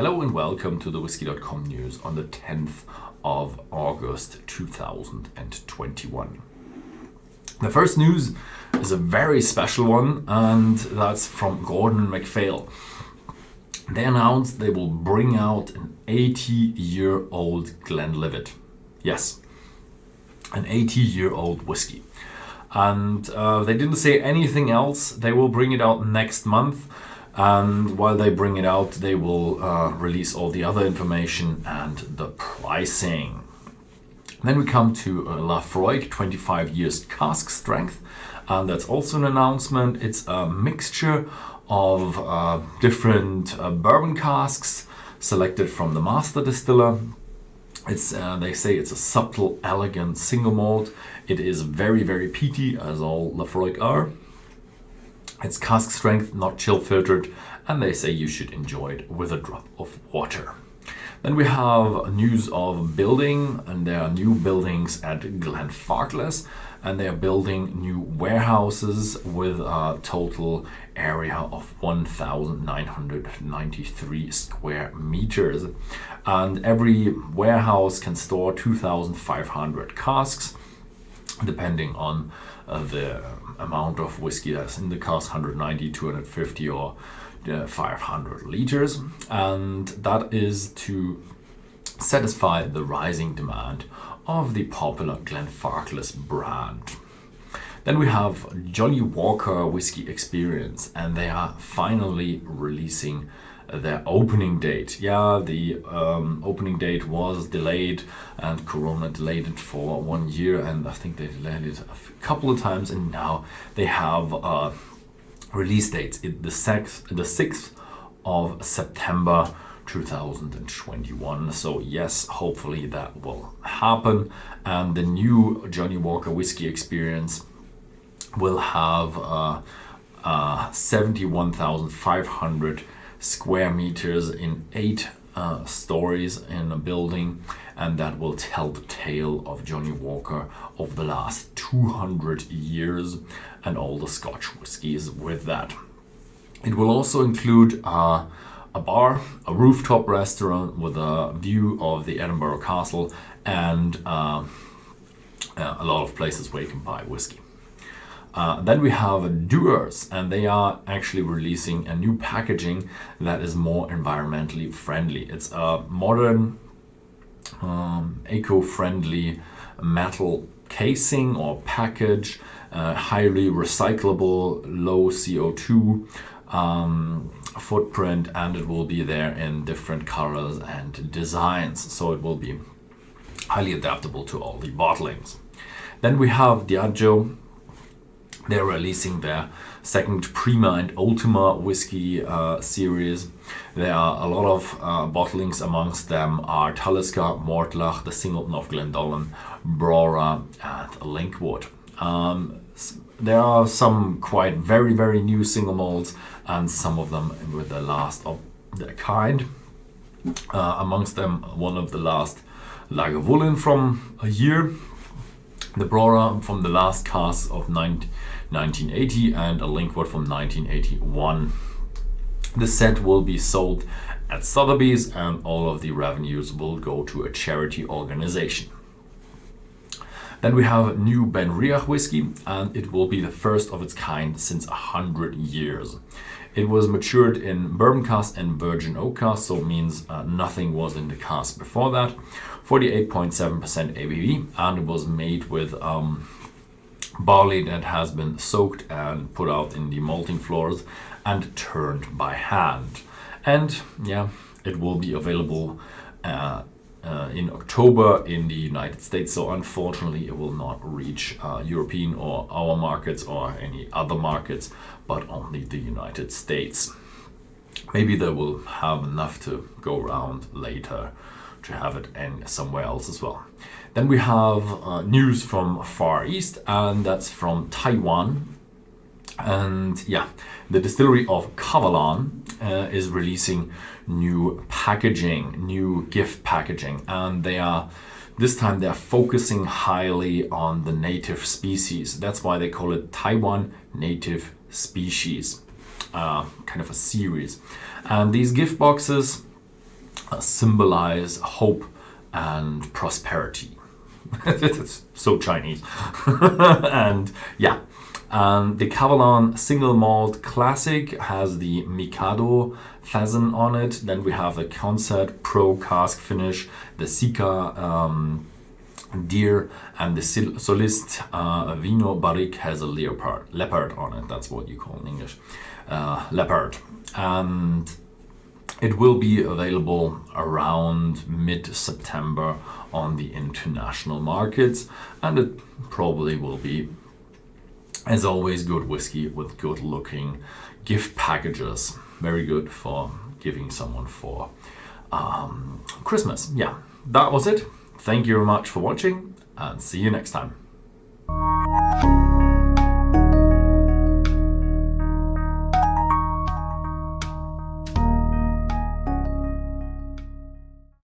Hello and welcome to the Whisky.com news on the 10th of August 2021. The first news is a very special one, and that's from Gordon and MacPhail. They announced they will bring out an 80-year-old Glenlivet. Yes, an 80-year-old whiskey. And they didn't say anything else. They will bring it out next month. And while they bring it out, they will release all the other information and the pricing. Then we come to Laphroaig, 25 years cask strength. And that's also an announcement. It's a mixture of different bourbon casks selected from the master distiller. They say it's a subtle, elegant single malt. It is very, very peaty, as all Laphroaig are. It's cask strength, not chill filtered, and they say you should enjoy it with a drop of water. Then we have news of building, and there are new buildings at Glenfarclas, and they are building new warehouses with a total area of 1,993 square meters. And every warehouse can store 2,500 casks, depending on the amount of whiskey that's in the cask, 190, 250 or 500 liters. And that is to satisfy the rising demand of the popular Glenfarclas brand. Then we have Johnnie Walker Whisky Experience, and they are finally releasing their opening date. Yeah, the opening date was delayed, and Corona delayed it for 1 year, and I think they delayed it a couple of times, and now they have release dates. The 6th of September 2021. So yes, hopefully that will happen. And the new Johnnie Walker Whisky Experience will have 71,500 square meters in 8 stories in a building, and that will tell the tale of Johnnie Walker of the last 200 years and all the Scotch whiskies with that. It will also include a bar, a rooftop restaurant with a view of the Edinburgh Castle, and a lot of places where you can buy whiskey. Then we have Dewars, and they are actually releasing a new packaging that is more environmentally friendly. It's a modern, eco-friendly metal casing or package, highly recyclable, low CO2 footprint, and it will be there in different colors and designs, so it will be highly adaptable to all the bottlings. Then we have Diageo. They're releasing their second Prima and Ultima whiskey series. There are a lot of bottlings. Amongst them are Talisker, Mortlach, the Singleton of Glendollen, Brora, and Linkwood. There are some quite very, very new single malts, and some of them with the last of their kind. Amongst them, one of the last Lagavulin from a year, the Brora from the last cask of 1980, and a Linkwood from 1981. The set will be sold at Sotheby's, and all of the revenues will go to a charity organization. Then we have new Benriach Whisky, and it will be the first of its kind since 100 years. It was matured in bourbon cask and virgin oak cask, so it means nothing was in the cask before that. 48.7% ABV, and it was made with barley that has been soaked and put out in the malting floors and turned by hand. And yeah, it will be available in October in the United States, so unfortunately it will not reach European or our markets or any other markets, but only the United States. Maybe they will have enough to go around later to have it somewhere else as well. Then we have news from Far East, and that's from Taiwan. And yeah, the distillery of Kavalan is releasing new packaging, new gift packaging, and this time they're focusing highly on the native species. That's why they call it Taiwan Native Species, kind of a series. And these gift boxes symbolize hope and prosperity. It's so Chinese. And yeah, the Kavalan single malt classic has the Mikado pheasant on it. Then we have the Concert Pro cask finish, the Sika deer, and the Solist Vino Barrique has a leopard on it. That's what you call in English, leopard. And it will be available around mid-September on the international markets, and it probably will be, as always, good whiskey with good looking gift packages. Very good for giving someone for Christmas. Yeah, that was it. Thank you very much for watching, and see you next time.